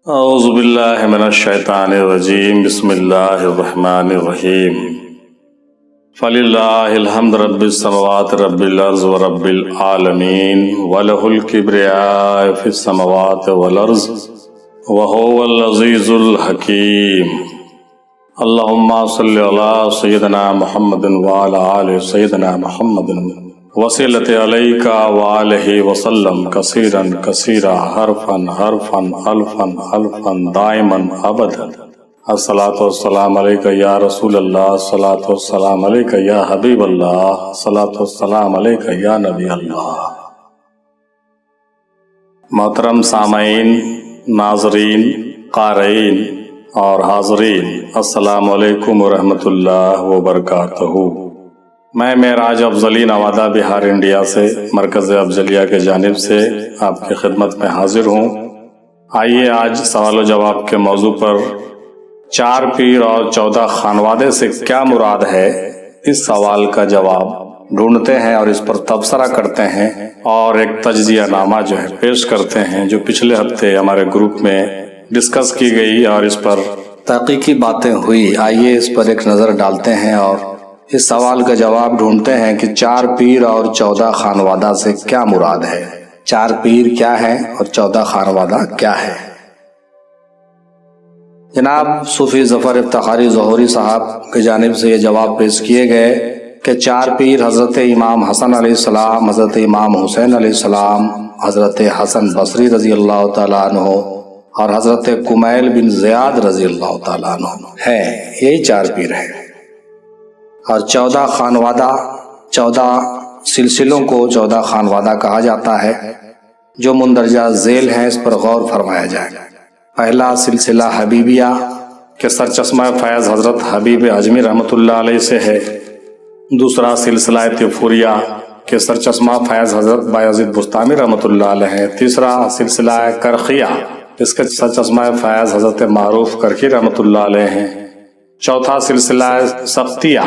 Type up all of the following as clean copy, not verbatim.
اعوذ باللہ من الشیطان الرجیم بسم اللہ الرحمن الرحیم فللہ الحمد رب السماوات رب الارض ورب العالمین وَلَهُ الْكِبْرِيَاءُ فِي السَّمَاوَاتِ وَالْأَرْضِ وَهُوَ الْعَزِيزُ الْحَكِيمُ اللہم صلی علی سیدنا محمد وعلی آل سیدنا محمد وصلت علیک وآلہ وسلم کثیرا کثیرا حرفا حرفا الفا الفا دائما ابدا الصلاۃ والسلام علیک یا رسول اللہ، الصلاۃ والسلام علیک یا حبیب اللہ، الصلاۃ والسلام علیک یا نبی اللہ۔ محترم سامعین، ناظرین، قارئین اور حاضرین، السلام علیکم ورحمۃ اللہ وبرکاتہ۔ میں معراج افضلی نوادہ بہار انڈیا سے مرکز افضلیہ کے جانب سے آپ کی خدمت میں حاضر ہوں۔ آئیے آج سوال و جواب کے موضوع پر 4 پیر اور 14 خانوادے سے کیا مراد ہے، اس سوال کا جواب ڈھونڈتے ہیں اور اس پر تبصرہ کرتے ہیں اور ایک تجزیہ نامہ جو ہے پیش کرتے ہیں، جو پچھلے ہفتے ہمارے گروپ میں ڈسکس کی گئی اور اس پر تحقیقی باتیں ہوئی۔ آئیے اس پر ایک نظر ڈالتے ہیں اور اس سوال کا جواب ڈھونڈتے ہیں کہ 4 پیر اور 14 خانوادہ سے کیا مراد ہے۔ 4 پیر کیا ہے اور 14 خانوادہ کیا ہے؟ جناب صوفی ظفر افتخاری ظہوری صاحب کی جانب سے یہ جواب پیش کیے گئے کہ 4 پیر حضرت امام حسن علیہ السلام، حضرت امام حسین علیہ السلام، حضرت حسن بصری رضی اللہ تعالیٰ عنہ اور حضرت کمیل بن زیاد رضی اللہ تعالیٰ عنہ ہے۔ یہی 4 پیر ہیں۔ اور 14 خانوادہ، 14 سلسلوں کو 14 خانوادہ کہا جاتا ہے جو مندرجہ ذیل ہیں، اس پر غور فرمایا جائے۔ پہلا سلسلہ حبیبیہ کے سرچشمہ فیض حضرت حبیب اجمی رحمۃ اللہ علیہ سے ہے۔ دوسرا سلسلہ طیفوریہ کے سرچشمہ فیض حضرت بایزید بستامی رحمۃ اللہ علیہ ہے۔ تیسرا سلسلہ کرخیہ، اس کے سرچشمہ فیض حضرت معروف کرخی رحمۃ اللہ علیہ ہیں۔ چوتھا سلسلہ سختیہ،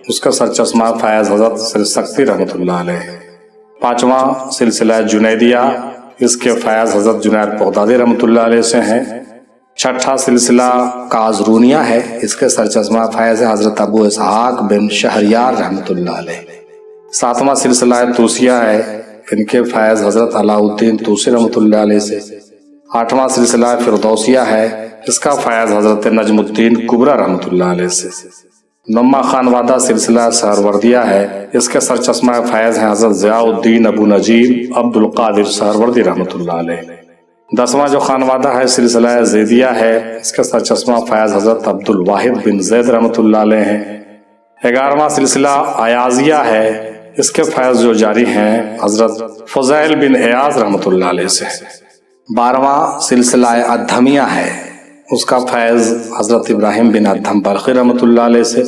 اس کا سرچشمہ فیض حضرت سر سختی رحمۃ اللہ علیہ۔ پانچواں سلسلہ جنیدیہ، اس کے فیض حضرت جنید بغدادی رحمۃ اللہ علیہ سے ہیں۔ چھٹا سلسلہ کازرونیہ ہے، اس کے سرچشمہ فیض حضرت ابو اسحاق بن شہریار رحمۃ اللہ علیہ۔ ساتواں سلسلہ توسیہ ہے، ان کے فیض حضرت علاء الدین طوسی رحمۃ اللہ علیہ سے۔ آٹھواں سلسلہ فردوسیہ ہے، اس کا فیض حضرت نجم الدین کبریٰ رحمۃ اللہ علیہ سے۔ نواں خانوادہ سلسلہ سہروردیہ ہے، اس کے سرچشمہ فیض ہیں حضرت ضیاء الدین ابو نجیب عبد القادر سہروردی رحمۃ اللہ علیہ۔ 10واں جو خانوادہ ہے سلسلہ زیدیہ ہے، اس کے سرچشمہ فیض حضرت عبد الواحد بن زید رحمۃ اللہ علیہ ہیں۔ 11واں سلسلہ ایازیہ ہے، اس کے فیض جو جاری ہیں حضرت فضیل بن ایاز رحمۃ اللہ علیہ سے۔ 12واں سلسلہ ادھمیہ ہے، اس کا فیض حضرت ابراہیم بن ادھم بلخی رحمۃ اللہ علیہ سے۔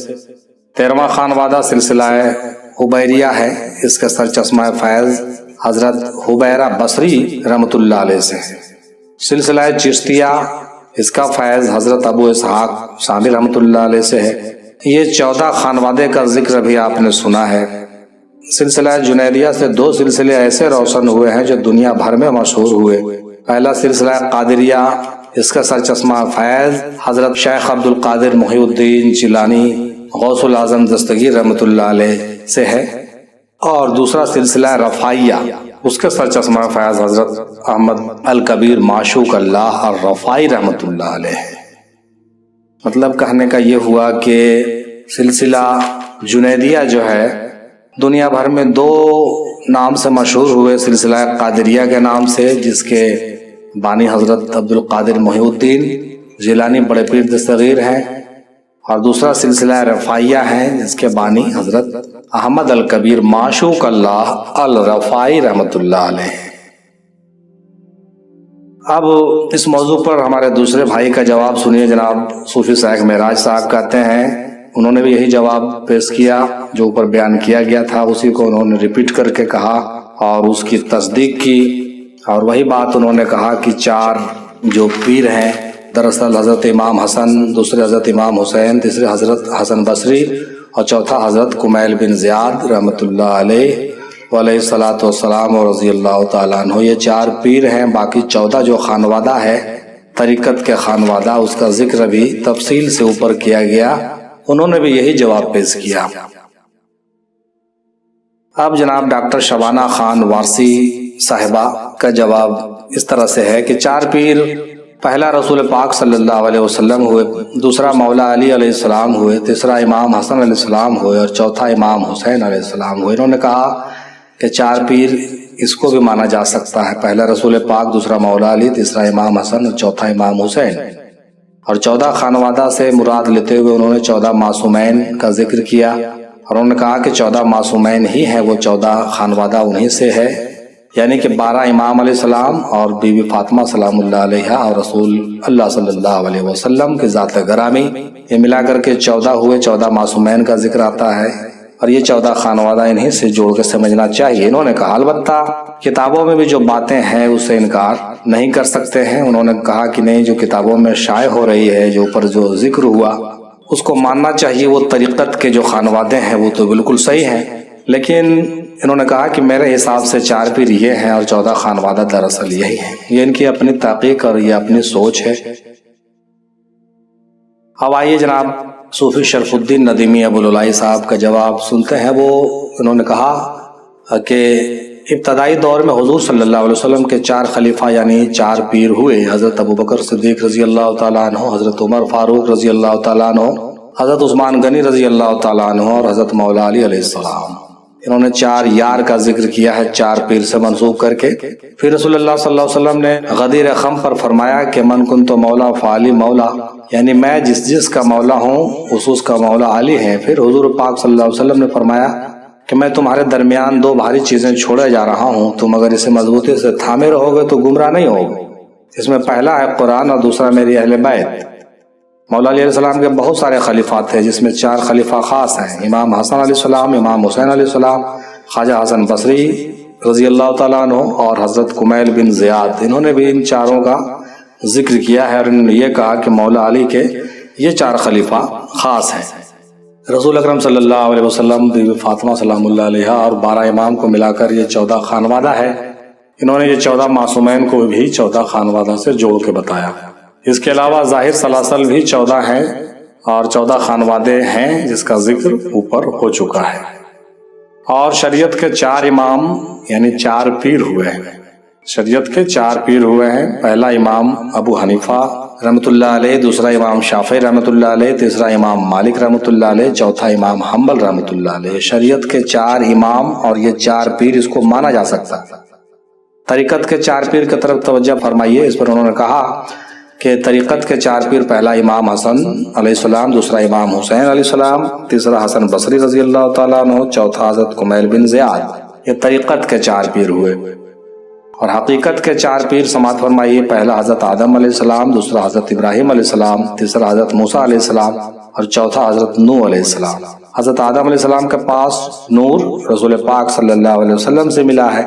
13واں خانوادہ سلسلہ حبیریہ ہے، اس کے سرچشمہ فیض حضرت حبیرہ بصری رحمۃ اللہ علیہ سے۔ سلسلہ چشتیہ، اس کا فیض حضرت ابو اسحاق شامی رحمۃ اللہ علیہ سے ہے۔ یہ 14 خانوادے کا ذکر بھی آپ نے سنا ہے۔ سلسلہ جنیدیہ سے 2 سلسلے ایسے روشن ہوئے ہیں جو دنیا بھر میں مشہور ہوئے۔ پہلا سلسلہ قادریہ، اس کا سرچشمہ فیض حضرت شیخ عبد القادر محی الدین جیلانی غوث العظم دستگیر رحمۃ اللہ علیہ سے ہے۔ اور دوسرا سلسلہ رفاعیہ، اس کے سرچشمہ فیض حضرت احمد الکبیر معشوق اللہ الرفاعی رحمۃ اللہ علیہ۔ مطلب کہنے کا یہ ہوا کہ سلسلہ جنیدیہ جو ہے دنیا بھر میں 2 نام سے مشہور ہوئے۔ سلسلہ قادریہ کے نام سے، جس کے بانی حضرت عبد القادر محی الدین جیلانی بڑے پیر دستگیر ہیں، اور دوسرا سلسلہ رفاعیہ ہے، جس کے بانی حضرت احمد الکبیر معشوق اللہ الرفاعی رحمۃ اللہ علیہ۔ اب اس موضوع پر ہمارے دوسرے بھائی کا جواب سنیے۔ جناب صوفی شیخ معراج صاحب کہتے ہیں، انہوں نے بھی یہی جواب پیش کیا جو اوپر بیان کیا گیا تھا، اسی کو انہوں نے ریپیٹ کر کے کہا اور اس کی تصدیق کی، اور وہی بات انہوں نے کہا کہ 4 جو پیر ہیں دراصل حضرت امام حسن، دوسرے حضرت امام حسین، تیسرے حضرت حسن بصری اور چوتھا حضرت کمیل بن زیاد رحمۃ اللہ علیہ علیہ الصلاۃ والسلام اور رضی اللہ تعالیٰ عنہ۔ یہ 4 پیر ہیں، باقی 14 جو خانوادہ ہے طریقت کے خانوادہ اس کا ذکر بھی تفصیل سے اوپر کیا گیا، انہوں نے بھی یہی جواب پیش کیا۔ اب جناب ڈاکٹر شبانہ خان وارسی صاحبہ کا جواب اس طرح سے ہے کہ 4 پیر، پہلا رسول پاک صلی اللہ علیہ وسلم ہوئے، دوسرا مولا علی علیہ السلام ہوئے، تیسرا امام حسن علیہ السلام ہوئے اور چوتھا امام حسین علیہ السلام ہوئے۔ انہوں نے کہا کہ 4 پیر اس کو بھی مانا جا سکتا ہے، پہلا رسول پاک، دوسرا مولا علی، تیسرا امام حسن اور چوتھا امام حسین۔ اور 14 خانوادہ سے مراد لیتے ہوئے انہوں نے 14 معصومین کا ذکر کیا، اور انہوں نے کہا کہ 14 معصومین ہی ہیں، وہ 14 خانوادہ انہی سے ہے، یعنی کہ 12 امام علیہ السلام اور بی بی فاطمہ سلام اللہ علیہا اور رسول اللہ صلی اللہ علیہ وسلم کی ذات گرامی، یہ ملا کر کے 14 ہوئے، 14 معصومین کا ذکر آتا ہے، اور یہ 14 خانوادہ انہی سے جوڑ کے سمجھنا چاہیے۔ انہوں نے کہا البتہ کتابوں میں بھی جو باتیں ہیں اس سے انکار نہیں کر سکتے ہیں۔ انہوں نے کہا کہ نہیں، جو کتابوں میں شائع ہو رہی ہے، جو اوپر جو ذکر ہوا اس کو ماننا چاہیے، وہ طریقت کے جو خانوادے ہیں وہ تو بالکل صحیح ہیں، لیکن انہوں نے کہا کہ میرے حساب سے 4 پیر یہ ہیں اور 14 خانوادہ دراصل یہی ہیں۔ یہ ان کی اپنی تحقیق اور یہ اپنی سوچ ہے۔ اب آئیے جناب صوفی شرف الدین ندیمی ابو العلائی صاحب کا جواب سنتے ہیں۔ وہ انہوں نے کہا کہ ابتدائی دور میں حضور صلی اللہ علیہ وسلم کے 4 خلیفہ یعنی 4 پیر ہوئے، حضرت ابوبکر صدیق رضی اللہ تعالیٰ عنہ، حضرت عمر فاروق رضی اللہ تعالیٰ عنہ، حضرت عثمان غنی رضی اللہ تعالیٰ عنہ اور حضرت مولا علی علیہ السلام۔ انہوں نے 4 یار کا ذکر کیا ہے 4 پیر سے منسوب کر کے۔ پھر رسول اللہ صلی اللہ علیہ وسلم نے غدیر خم پر فرمایا کہ من کنت مولا فعلی مولا، یعنی میں جس کا مولا ہوں اس کا مولا علی ہے۔ پھر حضور پاک صلی اللہ علیہ وسلم نے فرمایا کہ میں تمہارے درمیان 2 بھاری چیزیں چھوڑے جا رہا ہوں، تم اگر اسے مضبوطی سے تھامے رہو گے تو گمراہ نہیں ہوگے۔ اس میں پہلا ہے قرآن اور دوسرا میری اہل بیت۔ مولا علیہ السلام کے بہت سارے خلیفات تھے، جس میں 4 خلیفہ خاص ہیں، امام حسن علیہ السلام، امام حسین علیہ السلام، خواجہ حسن بصری رضی اللہ تعالیٰ عنہ اور حضرت کمیل بن زیاد۔ انہوں نے بھی ان 4 کا ذکر کیا ہے اور انہوں نے یہ کہا کہ مولا علی کے یہ 4 خلیفہ خاص ہیں۔ رسول اکرم صلی اللہ علیہ وسلم، بی بی فاطمہ سلام اللہ علیہا اور 12 امام کو ملا کر یہ 14 خانوادہ ہے۔ انہوں نے یہ 14 معصومین کو بھی 14 خانوادہ سے جوڑ کے بتایا۔ اس کے علاوہ ظاہر سلاسل بھی 14 ہیں اور 14 خانوادے ہیں، جس کا ذکر اوپر ہو چکا ہے۔ اور شریعت کے 4 امام یعنی 4 پیر ہوئے ہیں، شریعت کے 4 پیر ہوئے ہیں۔ پہلا امام ابو حنیفہ رحمۃ اللہ علیہ، دوسرا امام شافعی رحمۃ اللہ علیہ، تیسرا امام مالک رحمۃ اللہ علیہ، چوتھا امام حنبل رحمۃ اللہ علیہ۔ شریعت کے 4 امام اور یہ 4 پیر، اس کو مانا جا سکتا ہے۔ طریقت کے 4 پیر کی طرف توجہ فرمائیے۔ اس پر انہوں نے کہا کہ طریقت کے 4 پیر، پہلا امام حسن علیہ السلام، دوسرا امام حسین علیہ السلام، تیسرا حسن بصری رضی اللہ تعالیٰ عنہ، چوتھا حضرت کمیل بن زیاد۔ یہ طریقت کے 4 پیر ہوئے۔ اور حقیقت کے 4 پیر سماعت فرمائیے، پہلا حضرت آدم علیہ السلام، دوسرا حضرت ابراہیم علیہ السلام، تیسرا حضرت موسیٰ علیہ السلام اور چوتھا حضرت نوح علیہ السلام۔ حضرت آدم علیہ السلام کے پاس نور رسول پاک صلی اللہ علیہ وسلم سے ملا ہے۔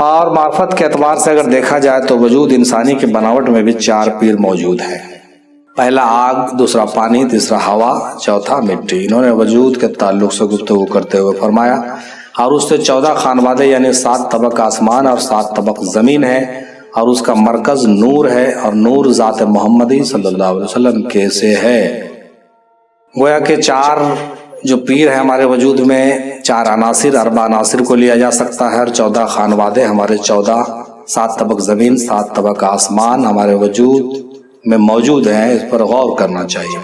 اور معرفت کے اعتبار سے اگر دیکھا جائے تو وجود انسانی کی بناوٹ میں بھی 4 پیر موجود ہیں۔ پہلا آگ، دوسرا پانی، تیسرا ہوا، چوتھا مٹی۔ انہوں نے وجود کے تعلق سے گفتگو کرتے ہوئے فرمایا، اور اس سے 14 خانوادے یعنی 7 طبق آسمان اور 7 طبق زمین ہے، اور اس کا مرکز نور ہے، اور نور ذات محمدی صلی اللہ علیہ وسلم کے سے ہے۔ گویا کہ 4 جو پیر ہیں ہمارے وجود میں، 4 عناصر، 4 عناصر کو لیا جا سکتا ہے، اور 14 خانوادے ہمارے 14، 7 طبق زمین، 7 طبق آسمان ہمارے وجود میں موجود ہیں۔ اس پر غور کرنا چاہیے۔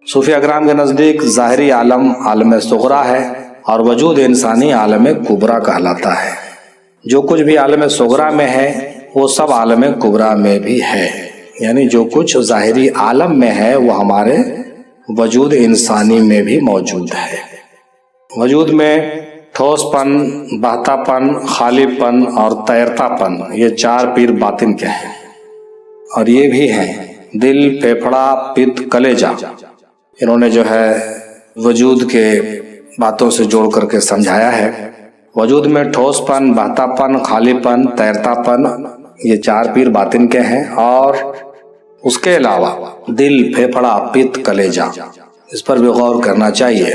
صوفی اکرام کے نزدیک ظاہری عالم عالم صغریٰ ہے، اور وجود انسانی عالم کبریٰ کہلاتا ہے۔ جو کچھ بھی عالم صغریٰ میں ہے وہ سب عالم کبریٰ میں بھی ہے، یعنی جو کچھ ظاہری عالم میں ہے وہ ہمارے وجود انسانی میں بھی موجود ہے۔ وجود میں ٹھوس پن، بہتا پن، خالی پن اور تیرتا پن، یہ 4 پیر باطن کے ہیں، اور یہ بھی ہیں دل، پھیپھڑا، پت، کلیجہ۔ انہوں نے جو ہے وجود کے باتوں سے جوڑ کر کے سمجھایا ہے۔ وجود میں ٹھوس پن، بہتا پن، خالی پن، تیرتا پن، یہ 4 پیر باطن کے ہیں، اور اس کے علاوہ دل، پھیپھڑا، پت، کلیجہ، اس پر بھی غور کرنا چاہیے۔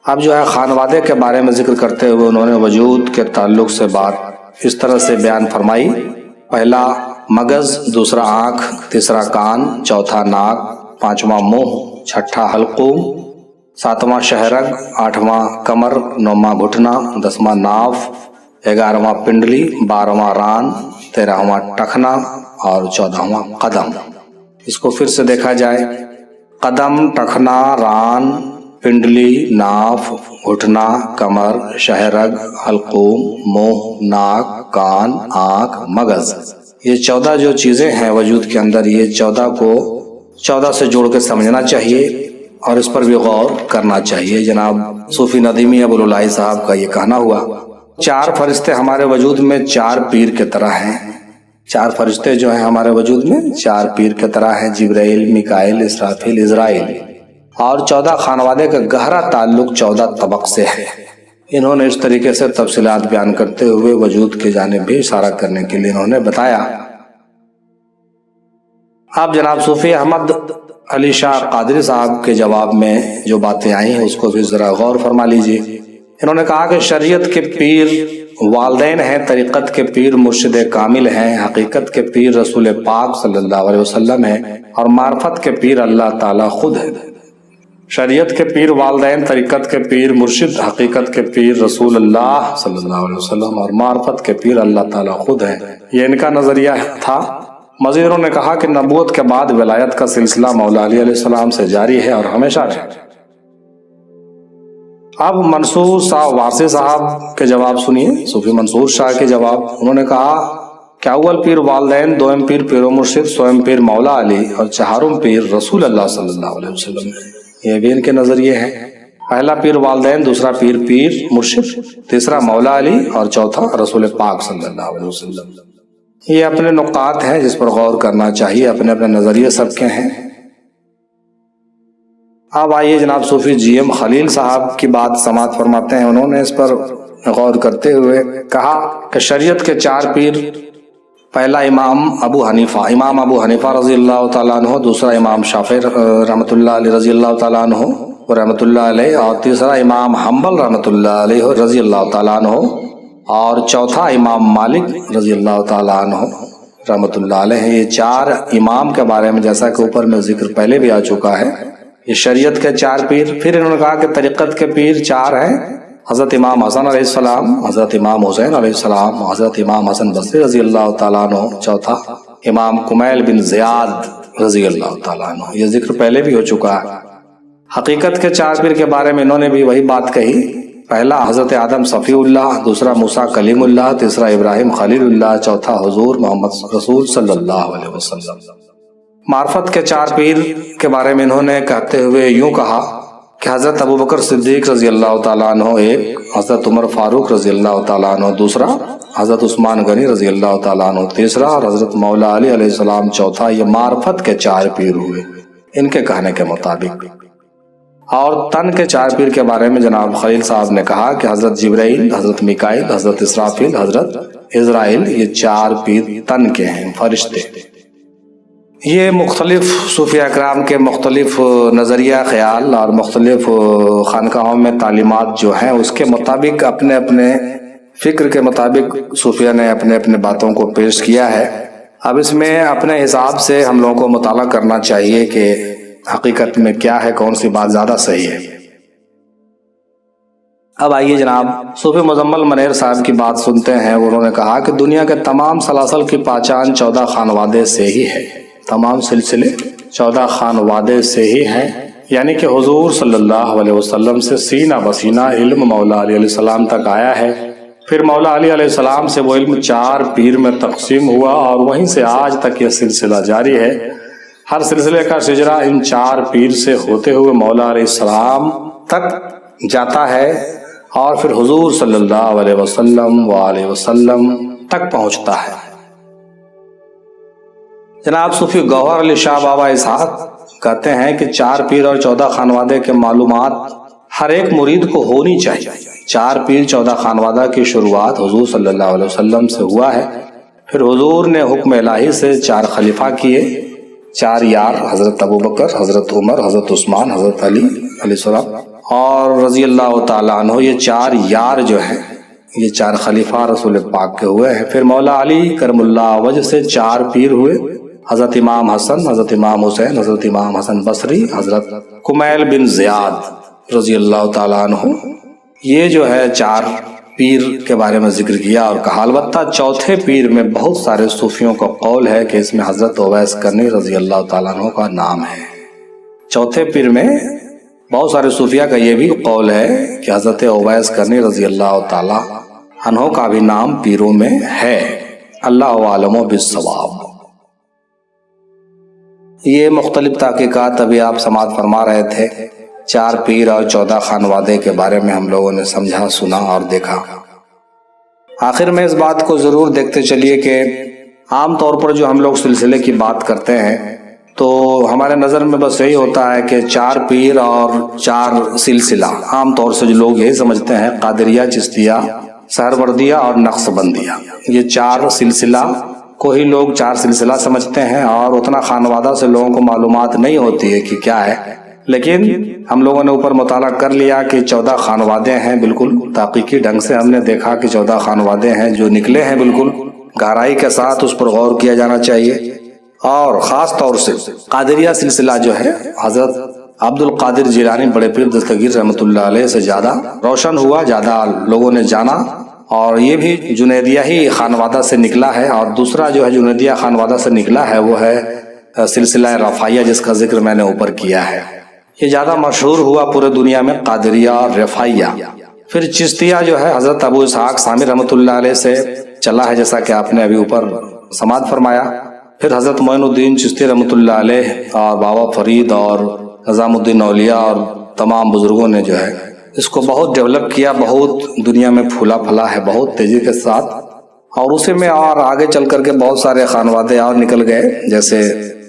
اب جو ہے خانوادے کے بارے میں ذکر کرتے ہوئے انہوں نے وجود کے تعلق سے بات اس طرح سے بیان فرمائی پہلا مغز، دوسرا آنکھ، تیسرا کان، چوتھا ناک، پانچواں منہ، چھٹا حلقوم، ساتواں شہرگ، آٹھواں کمر، نواں گھٹنا، دسواں ناف، گیارہواں پنڈلی، بارہواں ران، تیرہواں ٹخنا اور چودہواں قدم۔ اس کو پھر سے دیکھا جائے، قدم، ٹخنا، ران، پنڈلی، ناف، گھٹنا، کمر، شہرگ، حلقوم، منہ، ناک، کان، آنکھ، مغز، یہ 14 جو چیزیں ہیں وجود کے اندر، یہ 14 کو 14 سے جوڑ کے سمجھنا چاہیے اور اس پر بھی غور کرنا چاہیے۔ جناب صوفی ندیمی ابو العلائی صاحب کا یہ کہنا ہوا، 4 فرشتے ہمارے وجود میں 4 پیر کے طرح ہیں۔ 4 فرشتے جو ہیں ہمارے وجود میں 4 پیر کے طرح ہیں، جبرائیل، میکائیل، اسرافیل، عزرائیل، اور 14 خانوادے کا گہرا تعلق 14 طبق سے ہے۔ انہوں نے اس طریقے سے تفصیلات بیان کرتے ہوئے وجود کی جانب بھی اشارہ کرنے کے لیے انہوں نے بتایا۔ آپ جناب صوفی احمد علی شاہ قادری صاحب کے جواب میں جو باتیں آئی ہیں اس کو بھی ذرا غور فرما لیجئے۔ انہوں نے کہا کہ شریعت کے پیر والدین ہیں، طریقت کے پیر مرشد کامل ہیں، حقیقت کے پیر رسول پاک صلی اللہ علیہ وسلم ہیں، اور معرفت کے پیر اللہ تعالیٰ خود ہے۔ شریعت کے پیر والدین، طریقت کے پیر مرشد، حقیقت کے پیر رسول اللہ صلی اللہ علیہ وسلم، اور معرفت کے پیر اللہ تعالیٰ خود ہے۔ یہ ان کا نظریہ تھا۔ مزید انہوں نے کہا کہ نبوت کے بعد ولایت کا سلسلہ مولا علی علیہ السلام سے جاری ہے اور ہمیشہ رہے۔ اب منصور شاہ واسی صاحب کے جواب سنیے، صوفی منصور شاہ کے جواب۔ انہوں نے کہا کہ اول پیر والدین، دوم پیر پیر و مرشد، سوم پیر مولا علی، اور چہارم پیر رسول اللہ صلی اللہ علیہ وسلم۔ یہ بھی ان کے نظریے ہیں۔ پہلا پیر والدین، دوسرا پیر مرشد، تیسرا مولا علی، اور چوتھا رسول پاک صلی اللہ علیہ وسلم۔ یہ اپنے نقاط ہیں جس پر غور کرنا چاہیے، اپنے اپنے نظریے سب کے ہیں۔ اب آئیے جناب صوفی جی ایم خلیل صاحب کی بات سماعت فرماتے ہیں۔ انہوں نے اس پر غور کرتے ہوئے کہا کہ شریعت کے 4 پیر، پہلا امام ابو حنیفہ رضی اللہ تعالیٰ عنہ، دوسرا امام شافعی رحمۃ اللہ علیہ رضی اللہ تعالیٰ عنہ رحمۃ اللہ علیہ، اور تیسرا امام حنبل رحمۃ اللہ علیہ رضی اللہ تعالیٰ عنہ، اور چوتھا امام مالک رضی اللہ تعالیٰ عنہ رحمۃ اللہ علیہ۔ یہ 4 امام کے بارے میں جیسا کہ اوپر میں ذکر پہلے بھی آ چکا ہے، یہ شریعت کے 4 پیر۔ پھر انہوں نے کہا کہ طریقت کے پیر 4 ہیں، حضرت امام حسن علیہ السلام، حضرت امام حسین علیہ السلام، حضرت امام حسن بصری رضی اللہ تعالیٰ عنہ، چوتھا امام کمیل بن زیاد رضی اللہ تعالیٰ عنہ۔ یہ ذکر پہلے بھی ہو چکا ہے۔ حقیقت کے 4 پیر کے بارے میں انہوں نے بھی وہی بات کہی، پہلا حضرت آدم صفی اللہ، دوسرا موسیٰ کلیم اللہ، تیسرا ابراہیم خلیل اللہ، چوتھا حضور محمد رسول صلی اللہ علیہ وسلم۔ معرفت کے 4 پیر کے بارے میں انہوں نے کہتے ہوئے یوں کہا کہ حضرت ابوبکر صدیق رضی اللہ تعالیٰ عنہ ایک، حضرت عمر فاروق رضی اللہ تعالیٰ عنہ دوسرا، حضرت عثمان غنی رضی اللہ تعالیٰ عنہ تیسرا، اور حضرت مولا علی علیہ السلام چوتھا۔ یہ معرفت کے 4 پیر ہوئے ان کے کہنے کے مطابق۔ اور تن کے 4 پیر کے بارے میں جناب خلیل صاحب نے کہا کہ حضرت جبرائیل، حضرت میکائیل، حضرت اسرافیل، حضرت عزرائیل، یہ 4 پیر تن کے ہیں، فرشتے۔ یہ مختلف صوفیہ اکرام کے مختلف نظریہ خیال اور مختلف خانقاہوں میں تعلیمات جو ہیں اس کے مطابق اپنے اپنے فکر کے مطابق صوفیہ نے اپنے اپنے باتوں کو پیش کیا ہے۔ اب اس میں اپنے حساب سے ہم لوگوں کو مطالعہ کرنا چاہیے کہ حقیقت میں کیا ہے، کون سی بات زیادہ صحیح ہے۔ اب آئیے جناب صوفی مزمل منیر صاحب کی بات سنتے ہیں۔ انہوں نے کہا کہ دنیا کے تمام سلاسل کی پہچان 14 خانوادے سے ہی ہے، تمام سلسلے 14 خانوادے سے ہی ہیں، یعنی کہ حضور صلی اللہ علیہ وسلم سے سینہ بسینہ علم مولا علی علیہ السلام تک آیا ہے۔ پھر مولا علی علیہ السلام سے وہ علم 4 پیر میں تقسیم ہوا اور وہیں سے آج تک یہ سلسلہ جاری ہے۔ ہر سلسلے کا شجرہ ان 4 پیر سے ہوتے ہوئے مولا علیہ السلام تک جاتا ہے اور پھر حضور صلی اللہ علیہ وسلم وآلہ وسلم تک پہنچتا ہے۔ جناب صوفی گوہر علی شاہ بابا اسحاق کہتے ہیں کہ 4 پیر اور 14 خانوادے کے معلومات ہر ایک مرید کو ہونی چاہیے۔ 4 پیر 14 خانوادہ کی شروعات حضور صلی اللہ علیہ وسلم سے ہوا ہے۔ پھر حضور نے حکم الہی سے 4 خلیفہ کیے، 4 یار، حضرت ابوبکر، حضرت عمر، حضرت عثمان، حضرت علی علیہ السلام اور رضی اللہ تعالیٰ عنہ۔ یہ 4 یار جو ہیں یہ 4 خلیفہ رسول پاک کے ہوئے ہیں۔ پھر مولا علی کرم اللہ وجہ سے 4 پیر ہوئے، حضرت امام حسن، حضرت امام حسین، حضرت امام حسن بصری، حضرت کمیل بن زیاد رضی اللہ تعالیٰ عنہ۔ یہ جو ہے 4 پیر کے بارے میں ذکر کیا اور کہا۔ البتہ چوتھے پیر میں بہت سارے صوفیوں کا قول ہے کہ اس میں حضرت اویس کرنی رضی اللہ تعالیٰ عنہ کا نام ہے۔ چوتھے پیر میں بہت سارے صوفیہ کا یہ بھی قول ہے کہ حضرت اویس کرنی رضی اللہ تعالیٰ عنہ کا بھی نام پیروں میں ہے۔ اللہ عالم بالصواب۔ یہ مختلف تحقیقات ابھی آپ سماعت فرما رہے تھے، 4 پیر اور 14 خانوادے کے بارے میں ہم لوگوں نے سمجھا، سنا اور دیکھا۔ آخر میں اس بات کو ضرور دیکھتے چلیے کہ عام طور پر جو ہم لوگ سلسلے کی بات کرتے ہیں تو ہمارے نظر میں بس یہی ہوتا ہے کہ 4 پیر اور 4 سلسلہ۔ عام طور سے جو لوگ یہی سمجھتے ہیں قادریہ، چشتیہ، سہروردیہ اور نقشبندیہ، یہ 4 سلسلہ کو ہی لوگ 4 سلسلہ سمجھتے ہیں، اور اتنا خانوادہ سے لوگوں کو معلومات نہیں ہوتی ہے کہ کیا ہے۔ لیکن ہم لوگوں نے اوپر مطالعہ کر لیا کہ 14 خانوادے ہیں، بالکل تحقیقی ڈھنگ سے ہم نے دیکھا کہ 14 خانوادے ہیں جو نکلے ہیں، بالکل گہرائی کے ساتھ اس پر غور کیا جانا چاہیے۔ اور خاص طور سے قادریہ سلسلہ جو ہے حضرت عبد القادر جیلانی بڑے پیر دستگیر رحمۃ اللہ علیہ سے زیادہ روشن ہوا، زیادہ لوگوں نے جانا، اور یہ بھی جنیدیہ ہی خانوادہ سے نکلا ہے۔ اور دوسرا جو ہے جنیدیہ خانوادہ سے نکلا ہے وہ ہے سلسلہ رفاعیہ، جس کا ذکر میں نے اوپر کیا ہے۔ یہ زیادہ مشہور ہوا پورے دنیا میں، قادریہ اور رفاعیہ۔ پھر چشتیہ جو ہے حضرت ابو اسحاق سامی رحمۃ اللہ علیہ سے چلا ہے، جیسا کہ آپ نے ابھی اوپر سماعت فرمایا۔ پھر حضرت معین الدین چشتی رحمۃ اللہ علیہ اور بابا فرید اور نظام الدین اولیاء اور تمام بزرگوں نے جو ہے اس کو بہت ڈیولپ کیا، بہت دنیا میں پھولا پھلا ہے بہت تیزی کے ساتھ۔ اور اسی میں اور آگے چل کر کے بہت سارے خانوادے اور نکل گئے، جیسے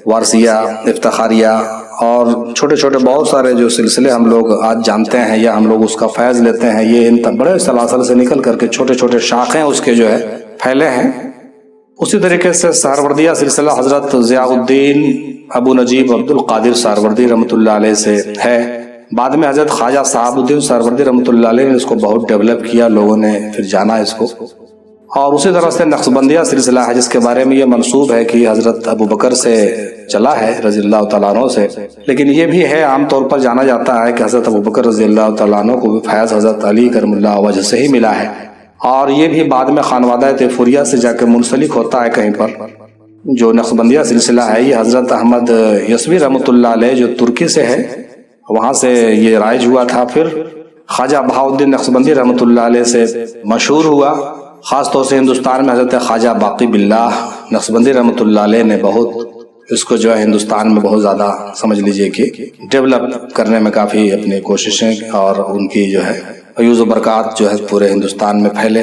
وارثیہ، افتخاریہ اور چھوٹے چھوٹے بہت سارے جو سلسلے ہم لوگ آج جانتے ہیں یا ہم لوگ اس کا فیض لیتے ہیں، یہ ان بڑے سلاسل سے نکل کر کے چھوٹے چھوٹے شاخیں اس کے جو ہے پھیلے ہیں۔ اسی طریقے سے سہروردیہ سلسلہ حضرت ضیاء الدین ابو نجیب عبد القادر سہروردی رحمۃ اللہ علیہ سے ہے۔ بعد میں حضرت خواجہ صاحب الدین سہروردی رحمۃ اللہ علیہ نے اس کو بہت ڈیولپ کیا، لوگوں نے پھر جانا اس کو۔ اور اسی طرح سے نقشبندیہ سلسلہ ہے، جس کے بارے میں یہ منسوب ہے کہ حضرت ابو بکر سے چلا ہے رضی اللہ تعالیٰ عنہ سے، لیکن یہ بھی ہے عام طور پر جانا جاتا ہے کہ حضرت ابو بکر رضی اللہ تعالیٰ عنہ کو بھی فیض حضرت علی کرم اللہ وجہ سے ہی ملا ہے۔ اور یہ بھی بعد میں خانوادہ تیفوریہ سے جا کے منسلک ہوتا ہے کہیں پر۔ جو نقشبندیہ سلسلہ ہے یہ حضرت احمد یسوی رحمۃ اللہ علیہ جو ترکی سے ہے، وہاں سے یہ رائج ہوا تھا۔ پھر خواجہ بہاؤالدین نقشبندی رحمۃ اللہ علیہ سے مشہور ہوا، خاص طور سے ہندوستان میں حضرت خواجہ باقی باللہ نقشبندی رحمۃ اللہ علیہ نے بہت اس کو جو ہے ہندوستان میں بہت زیادہ سمجھ لیجئے کہ ڈیولپ کرنے میں کافی اپنی کوششیں، اور ان کی جو ہے فیوز و برکات جو ہے پورے ہندوستان میں پھیلے۔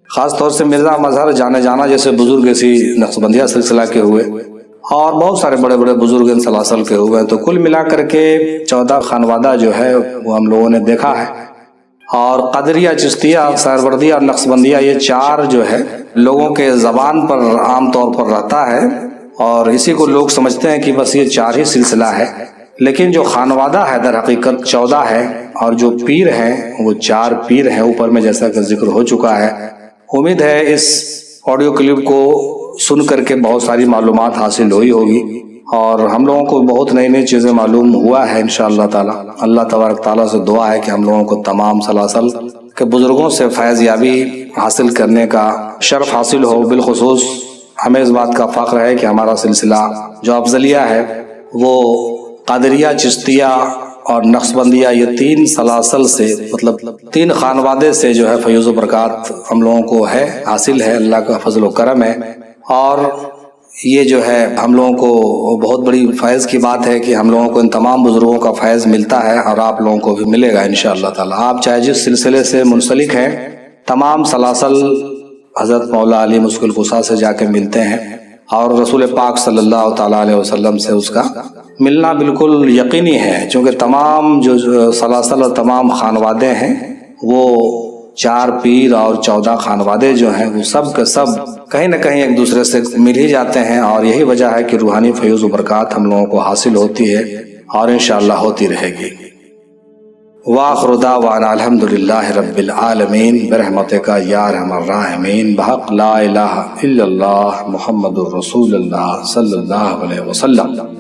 خاص طور سے مرزا مظہر جانے جانا جیسے بزرگ اسی نقشبندیہ سلسلہ کے ہوئے، اور بہت سارے بڑے بڑے بزرگ ان سلاسل کے ہوئے۔ تو کل ملا کر کے 14 خانوادہ جو ہے وہ ہم لوگوں نے دیکھا ہے۔ اور قادریہ، چشتیہ، سہروردیہ اور نقشبندیہ، یہ 4 جو ہے لوگوں کے زبان پر عام طور پر رہتا ہے، اور اسی کو لوگ سمجھتے ہیں کہ بس یہ 4 ہی سلسلہ ہے۔ لیکن جو خانوادہ ہے در حقیقت 14 ہے، اور جو پیر ہیں وہ 4 پیر ہیں اوپر میں، جیسا کہ ذکر ہو چکا ہے۔ امید ہے اس آڈیو کلپ کو سن کر کے بہت ساری معلومات حاصل ہوئی ہوگی، اور ہم لوگوں کو بہت نئی نئی چیزیں معلوم ہوا ہے انشاءاللہ تعالی۔ اللہ تبارک تعالیٰ سے دعا ہے کہ ہم لوگوں کو تمام سلاسل کے بزرگوں سے فیض یابی حاصل کرنے کا شرف حاصل ہو۔ بالخصوص ہمیں اس بات کا فخر ہے کہ ہمارا سلسلہ جو افضلیہ ہے وہ قادریہ، چشتیہ اور نقشبندیہ، یہ 3 سلاسل سے، مطلب 3 خانوادے سے جو ہے فیوز و برکات ہم لوگوں کو ہے، حاصل ہے، اللہ کا فضل و کرم ہے۔ اور یہ جو ہے ہم لوگوں کو بہت بڑی فیض کی بات ہے کہ ہم لوگوں کو ان تمام بزرگوں کا فیض ملتا ہے، اور آپ لوگوں کو بھی ملے گا انشاءاللہ تعالی۔ آپ چاہے جس سلسلے سے منسلک ہیں، تمام سلاسل حضرت مولا علی مشکل کشا سے جا کے ملتے ہیں، اور رسول پاک صلی اللہ تعالیٰ علیہ وسلم سے اس کا ملنا بالکل یقینی ہے، چونکہ تمام جو سلاسل اور تمام خانوادے ہیں وہ 4 پیر اور 14 خانوادے جو ہیں وہ سب کے سب کہیں نہ کہیں ایک دوسرے سے مل ہی جاتے ہیں، اور یہی وجہ ہے کہ روحانی فیوز و برکات ہم لوگوں کو حاصل ہوتی ہے اور انشاءاللہ ہوتی رہے گی۔ وآخر دعوانا الحمدللہ رب العالمین برحمتک یا ارحم الراحمین بحق لا الہ الا اللہ محمد الرسول اللہ صلی اللہ علیہ وسلم۔